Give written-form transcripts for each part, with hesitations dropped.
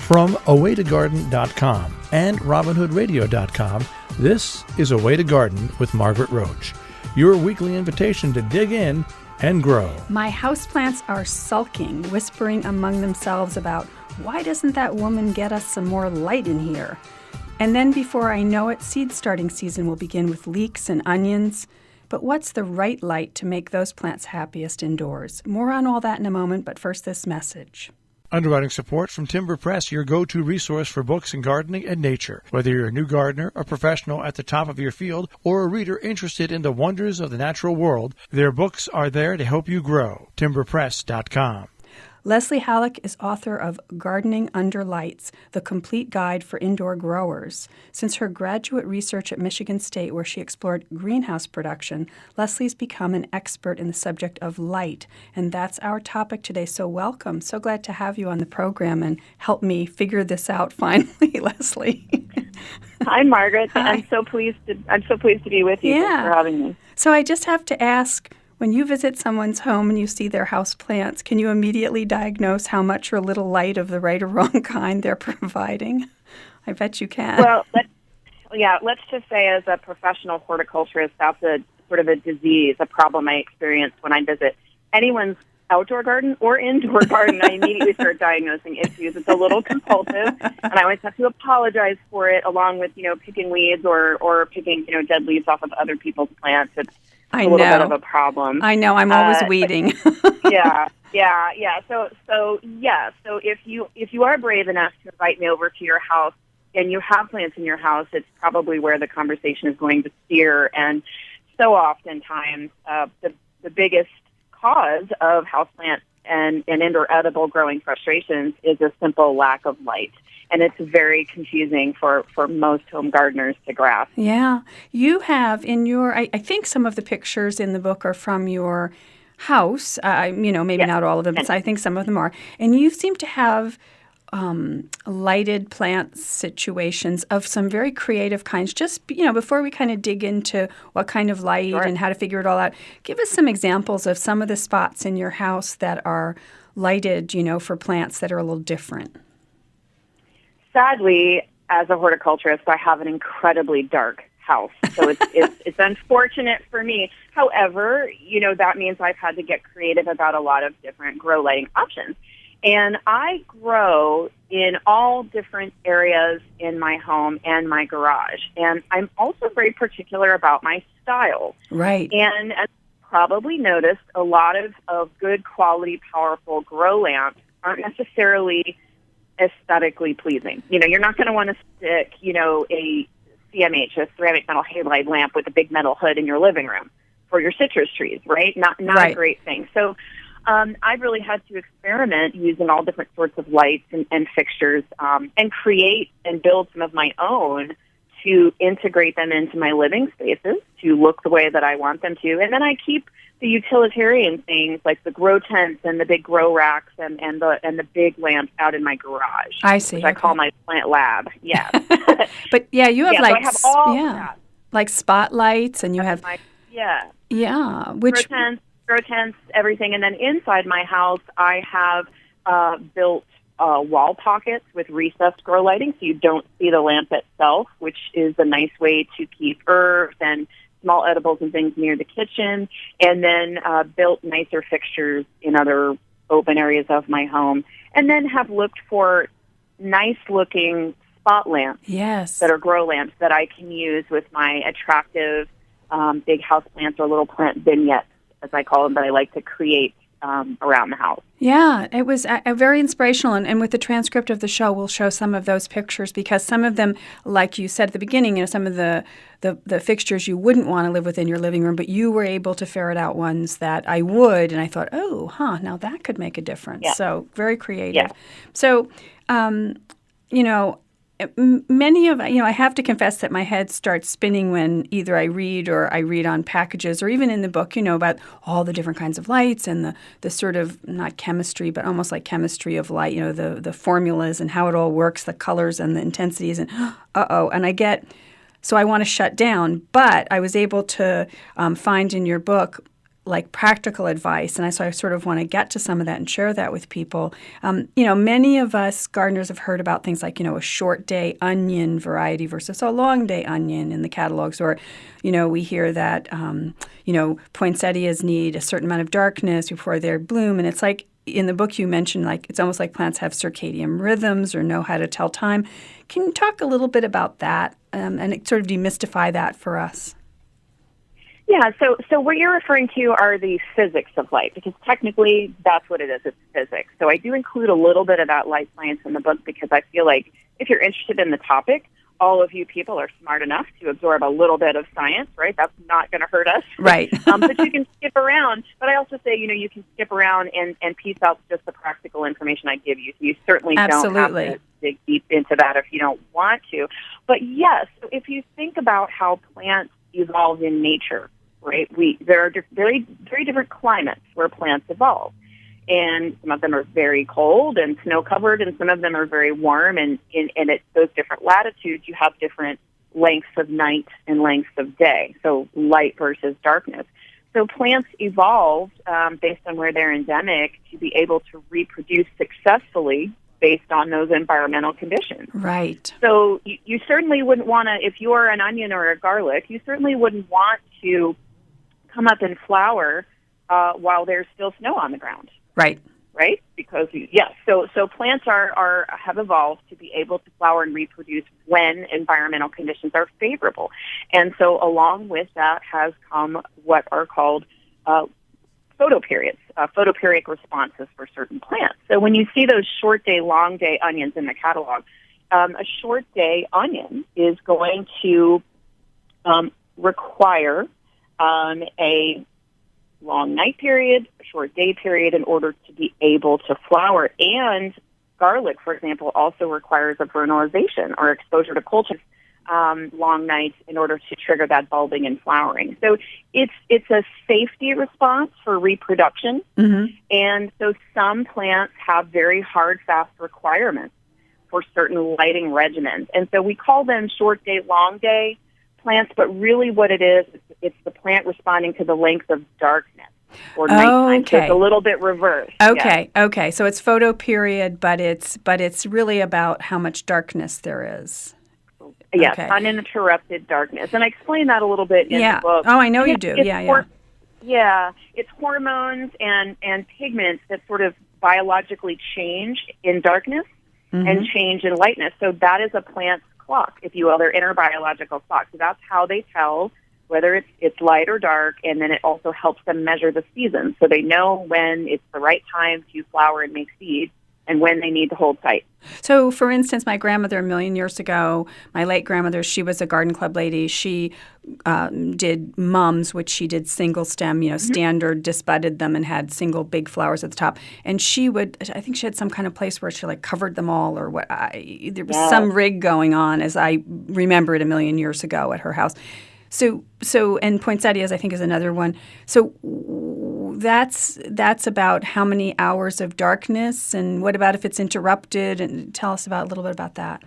From awaytogarden.com and robinhoodradio.com, this is A Way to Garden with Margaret Roach, your weekly invitation to dig in and grow. My houseplants are sulking, whispering among themselves about, why doesn't that woman get us some more light in here? And then before I know it, seed starting season will begin with leeks and onions. But what's the right light to make those plants happiest indoors? More on all that in a moment, but first this message. Underwriting support from Timber Press, your go-to resource for books in gardening and nature. Whether you're a new gardener, a professional at the top of your field, or a reader interested in the wonders of the natural world, their books are there to help you grow. TimberPress.com. Leslie Halleck is author of Gardening Under Lights, the complete guide for indoor growers. Since her graduate research at Michigan State, where she explored greenhouse production, Leslie's become an expert in the subject of light, and that's our topic today. So welcome. So glad to have you on the program and help me figure this out finally, Leslie. Hi, Margaret. Hi. I'm so pleased to be with you. Yeah. Thanks for having me. So I just have to ask, when you visit someone's home and you see their house plants, can you immediately diagnose how much or little light of the right or wrong kind they're providing? I bet you can. Well, let's just say as a professional horticulturist, that's a sort of a disease, a problem I experience when I visit anyone's outdoor garden or indoor garden. I immediately start diagnosing issues. It's a little compulsive, and I always have to apologize for it, along with, picking weeds or picking, dead leaves off of other people's plants. It's a little bit of a problem. I know. I'm always weeding. Yeah. So if you are brave enough to invite me over to your house and you have plants in your house, it's probably where the conversation is going to steer. And so oftentimes, the biggest cause of houseplant and indoor edible growing frustrations is a simple lack of light. And it's very confusing for most home gardeners to grasp. Yeah. You have in your, I think some of the pictures in the book are from your house. Maybe not all of them, but I think some of them are. And you seem to have lighted plant situations of some very creative kinds. Just, before we kind of dig into what kind of light and how to figure it all out, give us some examples of some of the spots in your house that are lighted, for plants that are a little different. Sadly, as a horticulturist, I have an incredibly dark house, so it's unfortunate for me. However, that means I've had to get creative about a lot of different grow lighting options. And I grow in all different areas in my home and my garage. And I'm also very particular about my style. Right. And as you probably noticed, a lot of good quality, powerful grow lamps aren't necessarily aesthetically pleasing. You're not going to want to stick, a CMH, a ceramic metal halide lamp with a big metal hood in your living room for your citrus trees, right? Not right. A great thing. So I've really had to experiment using all different sorts of lights and fixtures and create and build some of my own to integrate them into my living spaces to look the way that I want them to. And then I keep the utilitarian things like the grow tents and the big grow racks and the big lamps out in my garage. I see. Which I call my plant lab. Yeah. But you have so I have all that. Like spotlights, and you have which grow tents, everything. And then inside my house, I have built wall pockets with recessed grow lighting, so you don't see the lamp itself, which is a nice way to keep herbs and small edibles and things near the kitchen, and then built nicer fixtures in other open areas of my home, and then have looked for nice-looking spot lamps that are grow lamps that I can use with my attractive big house plants or little plant vignettes, as I call them, that I like to create around the house. Yeah, it was very inspirational, and with the transcript of the show, we'll show some of those pictures, because some of them, like you said at the beginning, some of the fixtures you wouldn't want to live within your living room, but you were able to ferret out ones that I would, and I thought, now that could make a difference. Yeah. So very creative. Yeah. So, many of, I have to confess that my head starts spinning when either I read or I read on packages, or even in the book, about all the different kinds of lights and the sort of, not chemistry, but almost like chemistry of light, the formulas and how it all works, the colors and the intensities, and so I want to shut down. But I was able to find in your book like practical advice, and so I sort of want to get to some of that and share that with people. Many of us gardeners have heard about things like, a short day onion variety versus a long day onion in the catalogs, or, we hear that, poinsettias need a certain amount of darkness before they bloom, and it's like in the book you mentioned, like it's almost like plants have circadian rhythms or know how to tell time. Can you talk a little bit about that and sort of demystify that for us? Yeah, so what you're referring to are the physics of light, because technically that's what it is. It's physics. So I do include a little bit of that light science in the book because I feel like if you're interested in the topic, all of you people are smart enough to absorb a little bit of science, right? That's not going to hurt us. Right. But you can skip around. But I also say, you can skip around and piece out just the practical information I give you. So you certainly don't have to dig deep into that if you don't want to. But yes, if you think about how plants evolve in nature, right? There are very, very different climates where plants evolve. And some of them are very cold and snow-covered, and some of them are very warm. And at those different latitudes, you have different lengths of night and lengths of day, so light versus darkness. So plants evolved based on where they're endemic to be able to reproduce successfully based on those environmental conditions. Right. So you certainly wouldn't want to, if you're an onion or a garlic, you certainly wouldn't want to come up and flower while there's still snow on the ground. Right. Right? Because, yes, so plants have evolved to be able to flower and reproduce when environmental conditions are favorable. And so along with that has come what are called photoperiods, photoperiodic responses for certain plants. So when you see those short day, long day onions in the catalog, a short day onion is going to require a long night period, a short day period in order to be able to flower. And garlic, for example, also requires a vernalization or exposure to cold long nights in order to trigger that bulbing and flowering. So it's a safety response for reproduction. Mm-hmm. And so some plants have very hard, fast requirements for certain lighting regimens. And so we call them short day, long day plants, but really what it is, it's the plant responding to the length of darkness or nighttime. Okay. So it's a little bit reversed. Okay, yeah. Okay. So it's photoperiod, but it's really about how much darkness there is. Yes, okay. Uninterrupted darkness. And I explain that a little bit in the book. Oh, I know you do. Yeah, it's hormones and pigments that sort of biologically change in darkness and change in lightness. So that is a plant's clock, if you will, their inner biological clock. So that's how they tell whether it's light or dark, and then it also helps them measure the seasons. So they know when it's the right time to flower and make seeds and when they need to hold tight. So, for instance, my grandmother a million years ago, my late grandmother, she was a garden club lady. She did mums, which she did single stem, standard, disbudded them and had single big flowers at the top. And I think she had some kind of place where she covered them all or what. There was some rig going on, as I remember it a million years ago at her house. So and poinsettias, I think, is another one. So that's about how many hours of darkness, and what about if it's interrupted? And tell us a little bit about that.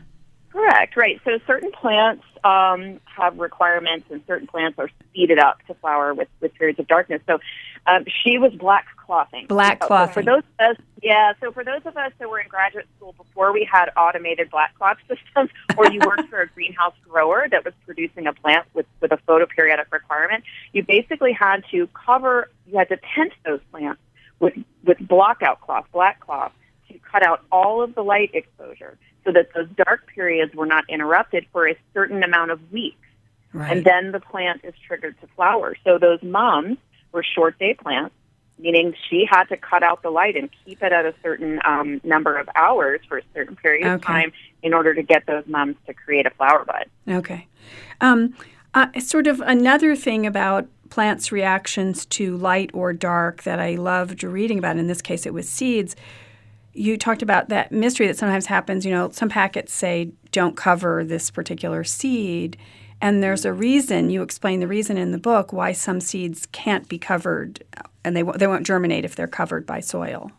Correct, right. So certain plants have requirements, and certain plants are speeded up to flower with periods of darkness. So she was black clothing. Black clothing. So for those of us that were in graduate school before we had automated black cloth systems, or you worked for a greenhouse grower that was producing a plant with a photoperiodic requirement, you basically had to tent those plants with black cloth, to cut out all of the light exposure so that those dark periods were not interrupted for a certain amount of weeks. Right. And then the plant is triggered to flower. So those mums were short day plants, meaning she had to cut out the light and keep it at a certain number of hours for a certain period of time in order to get those mums to create a flower bud. Okay. Sort of another thing about plants' reactions to light or dark that I loved reading about, in this case it was seeds. You talked about that mystery that sometimes happens. Some packets say don't cover this particular seed, and there's a reason. You explain the reason in the book why some seeds can't be covered, and they won't germinate if they're covered by soil.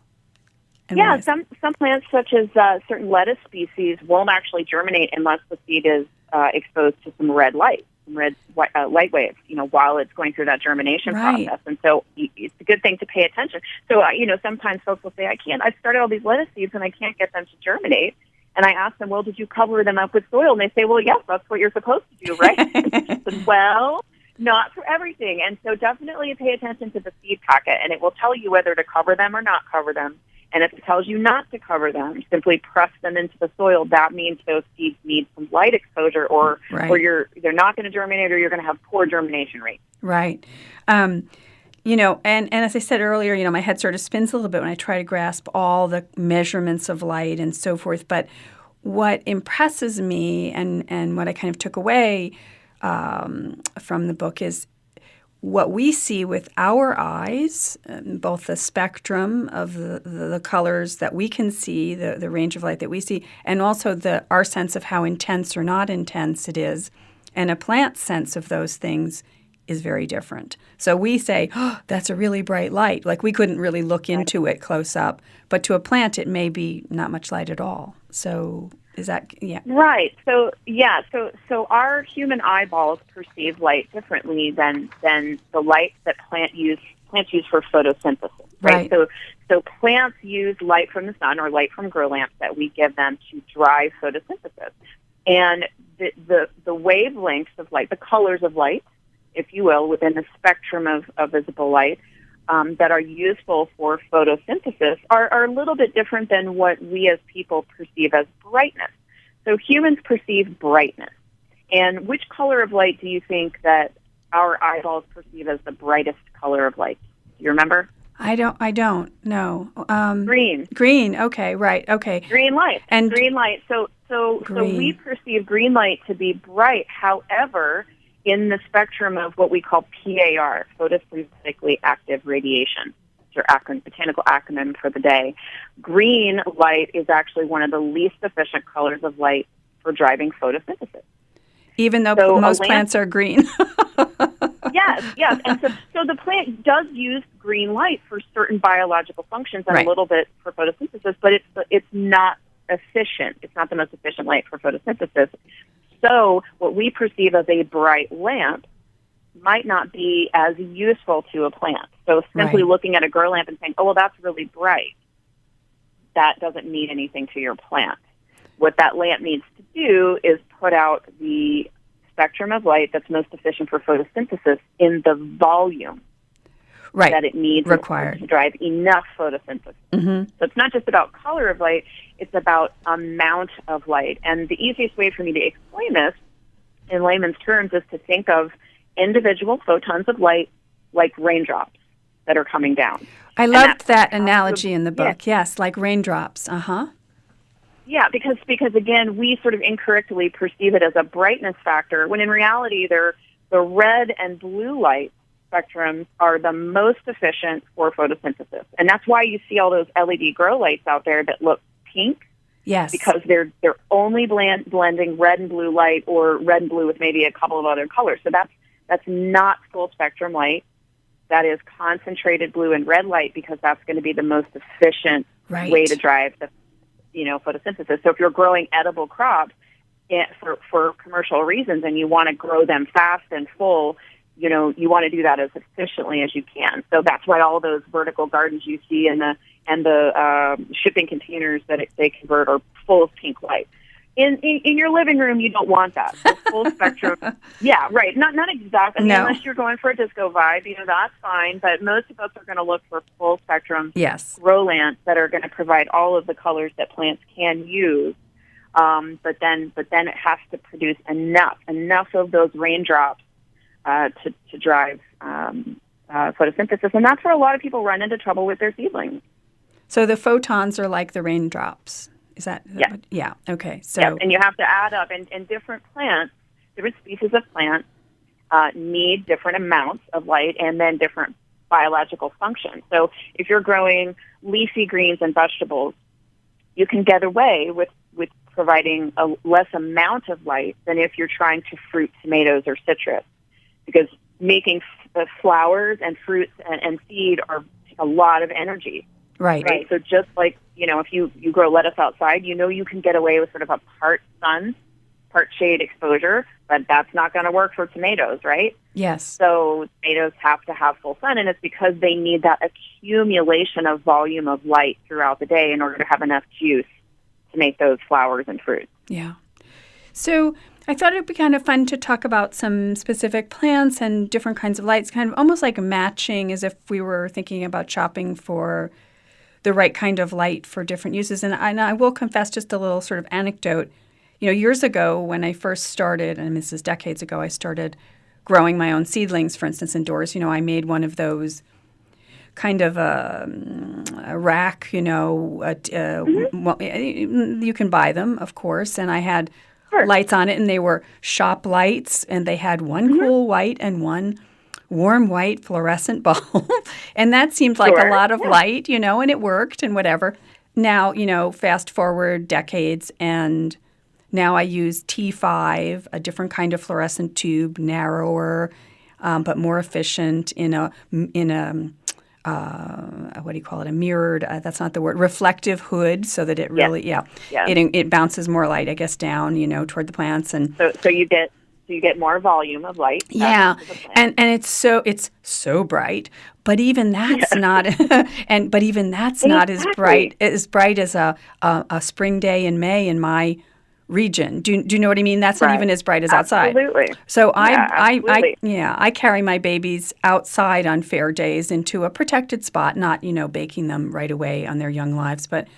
And some plants, such as certain lettuce species, won't actually germinate unless the seed is exposed to some red light. light waves, while it's going through that germination process. And so it's a good thing to pay attention. So, sometimes folks will say, I've started all these lettuce seeds and I can't get them to germinate. And I ask them, well, did you cover them up with soil? And they say, well, yes, that's what you're supposed to do, right? I said, well, not for everything. And so definitely pay attention to the seed packet, and it will tell you whether to cover them or not cover them. And if it tells you not to cover them, simply press them into the soil. That means those seeds need some light exposure, or they're not going to germinate, or you're going to have poor germination rate. Right. And as I said earlier, my head sort of spins a little bit when I try to grasp all the measurements of light and so forth. But what impresses me and what I kind of took away from the book is what we see with our eyes, both the spectrum of the colors that we can see, the range of light that we see, and also our sense of how intense or not intense it is. And a plant's sense of those things is very different. So we say, that's a really bright light. Like we couldn't really look into it close up. But to a plant, it may be not much light at all. So is that, yeah. Right. So, yeah. So our human eyeballs perceive light differently than the light that plants use for photosynthesis. Right. So plants use light from the sun or light from grow lamps that we give them to drive photosynthesis. And the wavelengths of light, the colors of light, if you will, within the spectrum of visible light that are useful for photosynthesis are a little bit different than what we as people perceive as brightness. So humans perceive brightness. And which color of light do you think that our eyeballs perceive as the brightest color of light? Do you remember? I don't know. Green. Green. Okay. Right. Okay. Green light. And green light. So we perceive green light to be bright. However, in the spectrum of what we call PAR, photosynthetically active radiation, your botanical acronym for the day, green light is actually one of the least efficient colors of light for driving photosynthesis. Even though most plants are green. Yes. And so the plant does use green light for certain biological functions and a little bit for photosynthesis, but it's not efficient. It's not the most efficient light for photosynthesis. So what we perceive as a bright lamp might not be as useful to a plant. So simply looking at a grow lamp and saying, oh, well, that's really bright, that doesn't mean anything to your plant. What that lamp needs to do is put out the spectrum of light that's most efficient for photosynthesis in the volume that it needs required to drive enough photosynthesis. Mm-hmm. So it's not just about color of light, it's about amount of light. And the easiest way for me to explain this in layman's terms is to think of individual photons of light like raindrops that are coming down. I loved that analogy in the book. Yes, like raindrops. Uh-huh. Yeah, because again, we sort of incorrectly perceive it as a brightness factor, when in reality, the red and blue light spectrums are the most efficient for photosynthesis. And that's why you see all those LED grow lights out there that look pink. Yes. Because they're only blending red and blue light, or red and blue with maybe a couple of other colors. So that's not full spectrum light. That is concentrated blue and red light, because that's going to be the most efficient way to drive the photosynthesis. So if you're growing edible crops for commercial reasons and you want to grow them fast and full, you want to do that as efficiently as you can. So that's why all those vertical gardens you see and the shipping containers that they convert are full of pink light. In your living room, you don't want that. So full spectrum. Yeah, right. Not exactly. Unless you're going for a disco vibe, that's fine. But most of us are going to look for full spectrum grow lamps that are going to provide all of the colors that plants can use. But then it has to produce enough of those raindrops to drive photosynthesis, and that's where a lot of people run into trouble with their seedlings. So the photons are like the raindrops. Is that? Yeah. Okay. So and you have to add up, and different plants, different species of plants need different amounts of light, and then different biological functions. So if you're growing leafy greens and vegetables, you can get away with providing a less amount of light than if you're trying to fruit tomatoes or citrus, because making flowers and fruits and seed are a lot of energy. Right. So just like, if you grow lettuce outside, you can get away with sort of a part sun, part shade exposure, but that's not going to work for tomatoes, right? Yes. So tomatoes have to have full sun, and it's because they need that accumulation of volume of light throughout the day in order to have enough juice to make those flowers and fruits. Yeah. So I thought it would be kind of fun to talk about some specific plants and different kinds of lights, kind of almost like matching, as if we were thinking about shopping for the right kind of light for different uses. And I will confess just a little sort of anecdote. Years ago when I first started, and this is decades ago, I started growing my own seedlings, for instance, indoors. I made one of those kind of a rack, well, you can buy them, of course, and I had lights on it, and they were shop lights, and they had one cool white and one warm white fluorescent bulb, and that seemed like a lot of light, and it worked and whatever. Now, fast forward decades, and now I use T5, a different kind of fluorescent tube, narrower, but more efficient in a what do you call it? A mirrored, that's not the word, reflective hood, so that it really, it bounces more light, I guess, down, toward the plants. And so you get more volume of light. Yeah, and it's so bright, but even that's not, but even that's not as bright as a spring day in May in my region. Do you know what I mean? That's not even as bright as outside. Absolutely. So I carry my babies outside on fair days into a protected spot, not baking them right away on their young lives, but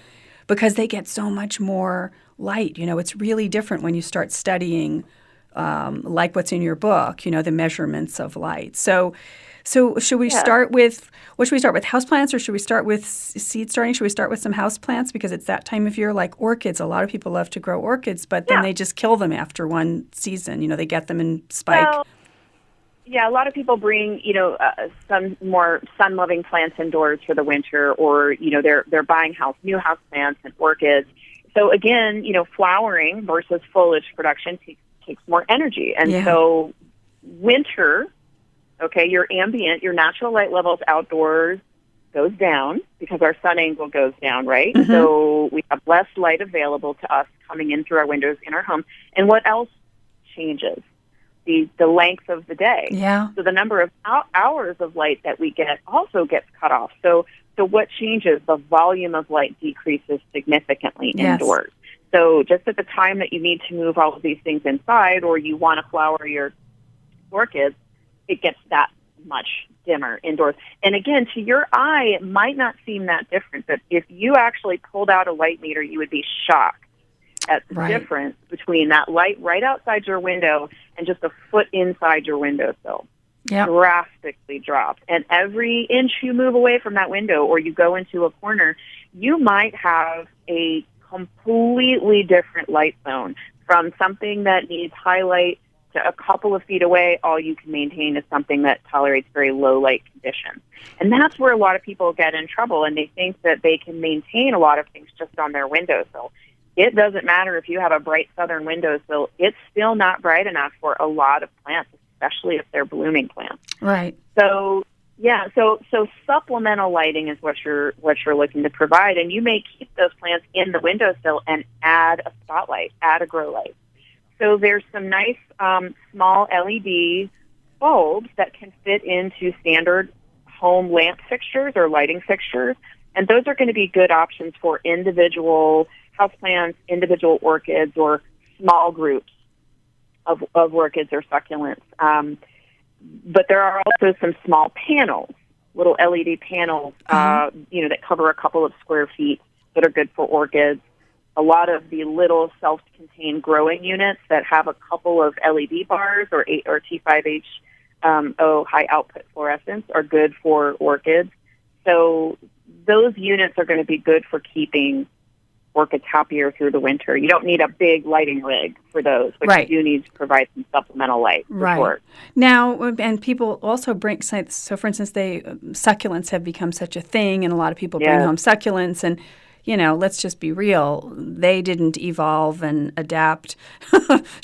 because they get so much more light. It's really different when you start studying like what's in your book. The measurements of light. So should we start with what should we start with? Houseplants, or should we start with seed starting? Should we start with some houseplants because it's that time of year, like orchids? A lot of people love to grow orchids, but then they just kill them after one season. They get them in spike. Well, a lot of people bring some more sun-loving plants indoors for the winter, or they're buying new houseplants and orchids. So again, flowering versus foliage production takes more energy, and so winter. Okay, your natural light levels outdoors goes down because our sun angle goes down, right? Mm-hmm. So we have less light available to us coming in through our windows in our home. And what else changes? The length of the day. Yeah. So the number of hours of light that we get also gets cut off. So what changes? The volume of light decreases significantly indoors. So just at the time that you need to move all of these things inside, or you want to flower your orchids, it gets that much dimmer indoors. And again, to your eye, it might not seem that different, but if you actually pulled out a light meter, you would be shocked at the difference between that light right outside your window and just a foot inside your windowsill. Yep. Drastically drops. And every inch you move away from that window or you go into a corner, you might have a completely different light zone from something that needs highlight a couple of feet away. All you can maintain is something that tolerates very low light conditions. And that's where a lot of people get in trouble, and they think that they can maintain a lot of things just on their windowsill. It doesn't matter if you have a bright southern windowsill. It's still not bright enough for a lot of plants, especially if they're blooming plants. Right. So supplemental lighting is what you're looking to provide, and you may keep those plants in the windowsill and add a spotlight, add a grow light. So there's some nice small LED bulbs that can fit into standard home lamp fixtures or lighting fixtures, and those are going to be good options for individual houseplants, individual orchids, or small groups of orchids or succulents. But there are also some small panels, little LED panels, that cover a couple of square feet that are good for orchids. A lot of the little self-contained growing units that have a couple of LED bars or T5H high output fluorescence are good for orchids. So those units are going to be good for keeping orchids happier through the winter. You don't need a big lighting rig for those, but you do need to provide some supplemental light. Right. Now, and people also bring, so for instance, succulents have become such a thing, and a lot of people bring home succulents, and let's just be real. They didn't evolve and adapt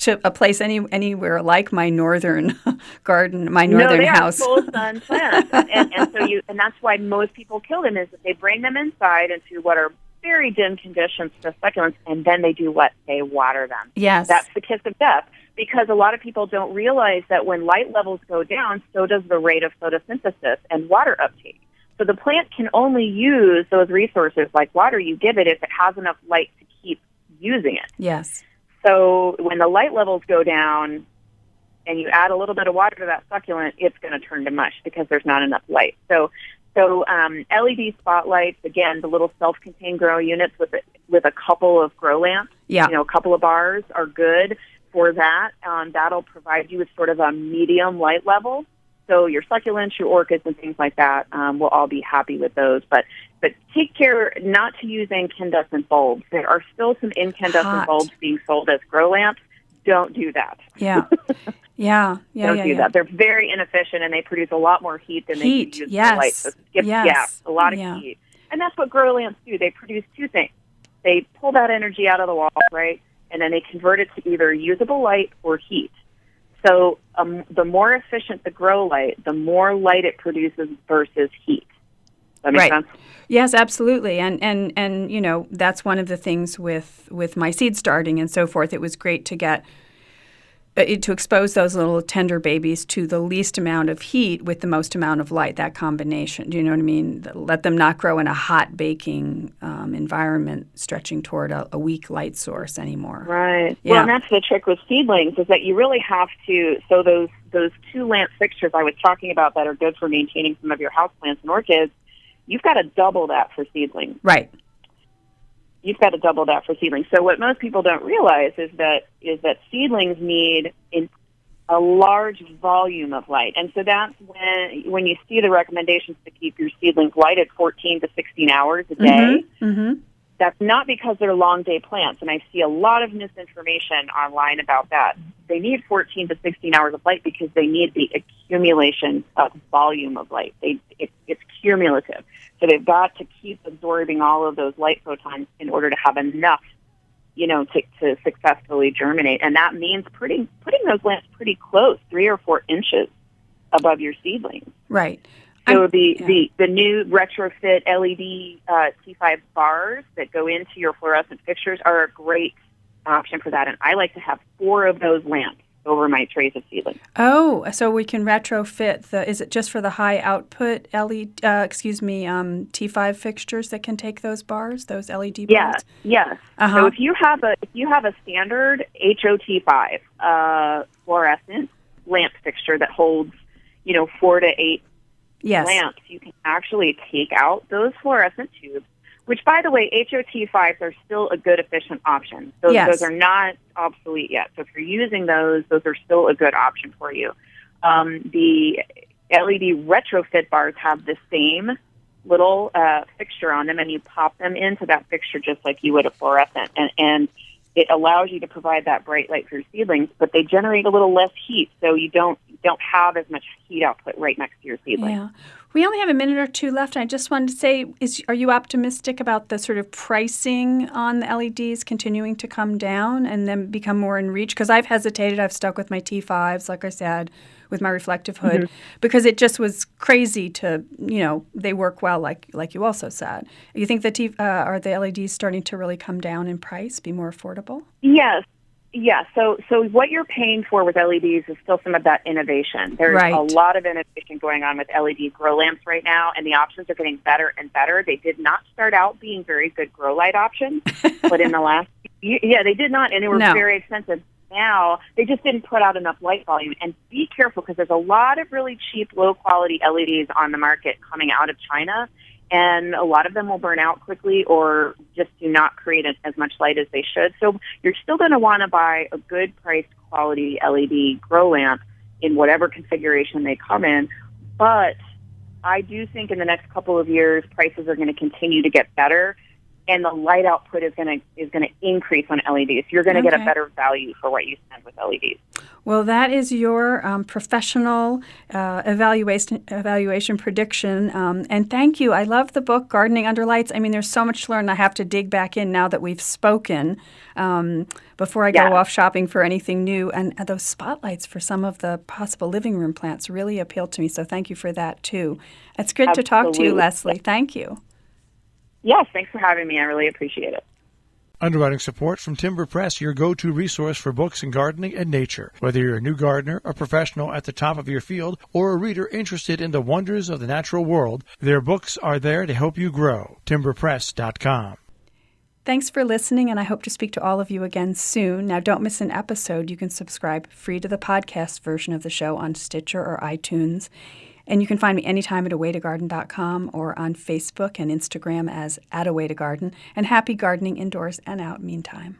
to a place anywhere like my northern garden, my northern house. No, they are full sun plants, and that's why most people kill them. Is that they bring them inside into what are very dim conditions for succulents, and then they do what? They water them. Yes. That's the kiss of death, because a lot of people don't realize that when light levels go down, so does the rate of photosynthesis and water uptake. So the plant can only use those resources like water you give it if it has enough light to keep using it. Yes. So when the light levels go down and you add a little bit of water to that succulent, it's going to turn to mush because there's not enough light. So LED spotlights, again, the little self-contained grow units with a couple of grow lamps, a couple of bars are good for that. That'll provide you with sort of a medium light level. So your succulents, your orchids, and things like that will all be happy with those. But take care not to use incandescent bulbs. There are still some incandescent bulbs being sold as grow lamps. Don't do that. Yeah. Don't do that. They're very inefficient, and they produce a lot more heat than they use for light. So a lot of heat. And that's what grow lamps do. They produce two things. They pull that energy out of the wall, right? And then they convert it to either usable light or heat. So the more efficient the grow light, the more light it produces versus heat. Does that make sense? Yes, absolutely. And you know, that's one of the things with my seed starting and so forth. It was great to get to expose those little tender babies to the least amount of heat with the most amount of light, that combination. Do you know what I mean? Let them not grow in a hot baking environment stretching toward a weak light source anymore. Right. Yeah. Well, and that's the trick with seedlings is that you really have to, so those two lamp fixtures I was talking about that are good for maintaining some of your houseplants and orchids, you've got to double that for seedlings. Right. You've got to double that for seedlings. So what most people don't realize is that seedlings need a large volume of light. And so that's when you see the recommendations to keep your seedlings lighted 14 to 16 hours a day. Mm-hmm. That's not because they're long day plants. And I see a lot of misinformation online about that. They need 14 to 16 hours of light because they need the accumulation of volume of light. It's cumulative. So they've got to keep absorbing all of those light photons in order to have enough, to successfully germinate. And that means putting those lamps pretty close, 3 or 4 inches above your seedlings. Right. So the new retrofit LED T5 bars that go into your fluorescent fixtures are a great option for that. And I like to have 4 of those lamps over my trays of seedlings. Oh, so we can retrofit is it just for the high output T5 fixtures that can take those bars, those LED bars? Yes. Uh-huh. So if you have a standard HOT5 fluorescent lamp fixture that holds, 4 to 8 lamps, you can actually take out those fluorescent tubes, which, by the way, HOT5s are still a good, efficient option. Those are not obsolete yet. So if you're using those are still a good option for you. The LED retrofit bars have the same little fixture on them, and you pop them into that fixture just like you would a fluorescent. And it allows you to provide that bright light for your seedlings, but they generate a little less heat, so you don't have as much heat output right next to your seedlings. Yeah. We only have a minute or two left. I just wanted to say, are you optimistic about the sort of pricing on the LEDs continuing to come down and then become more in reach? Because I've hesitated. I've stuck with my T5s, like I said, with my reflective hood, because it just was crazy to, they work well, like you also said. You think are the LEDs starting to really come down in price, be more affordable? Yes. Yeah, so what you're paying for with LEDs is still some of that innovation. There's a lot of innovation going on with LED grow lamps right now, and the options are getting better and better. They did not start out being very good grow light options, but in the last they did not, and they were very expensive. Now, they just didn't put out enough light volume. And be careful, because there's a lot of really cheap, low-quality LEDs on the market coming out of China, and a lot of them will burn out quickly or just do not create as much light as they should. So you're still going to want to buy a good priced quality LED grow lamp in whatever configuration they come in. But I do think in the next couple of years, prices are going to continue to get better, and the light output is going to increase on LEDs. You're going to get a better value for what you spend with LEDs. Well, that is your professional evaluation prediction. And thank you. I love the book, Gardening Under Lights. I mean, there's so much to learn. I have to dig back in now that we've spoken before I go off shopping for anything new. And those spotlights for some of the possible living room plants really appealed to me. So thank you for that, too. It's good to talk to you, Leslie. Thank you. Yes, thanks for having me. I really appreciate it. Underwriting support from Timber Press, your go-to resource for books in gardening and nature. Whether you're a new gardener, a professional at the top of your field, or a reader interested in the wonders of the natural world, their books are there to help you grow. timberpress.com. Thanks for listening, and I hope to speak to all of you again soon. Now, don't miss an episode. You can subscribe free to the podcast version of the show on Stitcher or iTunes. And you can find me anytime at awaytogarden.com or on Facebook and Instagram as @awaytogarden. And happy gardening indoors and out meantime.